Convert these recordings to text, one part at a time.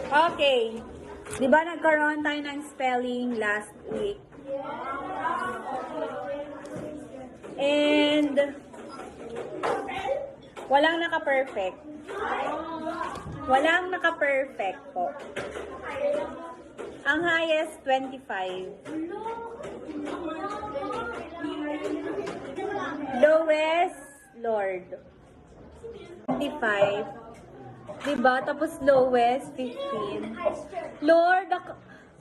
Okay. Di ba nagkaroon tayo ng spelling last week? And walang naka-perfect. Walang naka-perfect po. Ang highest, 25. Lowest, Lord. 25. Diba? Tapos lowest, 15. Lord,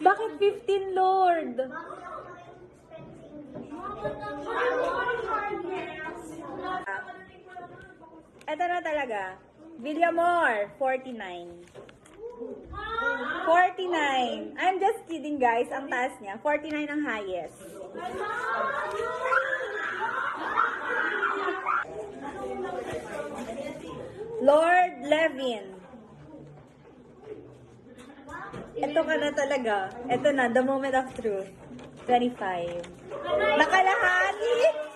bakit 15, Lord? Ito na talaga. Villamor, 49. 49. I'm just kidding, guys. Ang taas niya. 49 ang highest. Lord Levin. Ito ka na talaga. Ito na, the moment of truth. 25. Nakalahati!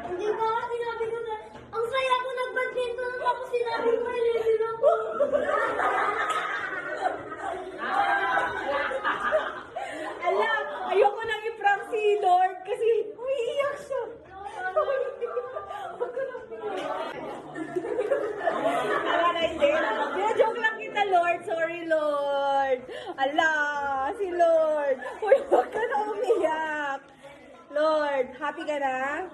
Hindi ba? Sinabi ko na, ang saya ko nag-badminton tapos sinabi ko na ako. Ala, ayoko nang i-prank si Lord kasi umiiyak siya. Ala na hindi. Joke lang kita, Lord. Sorry, Lord. Ala, si Lord. Uy, wag ka na umiyak. Lord, happy ka na?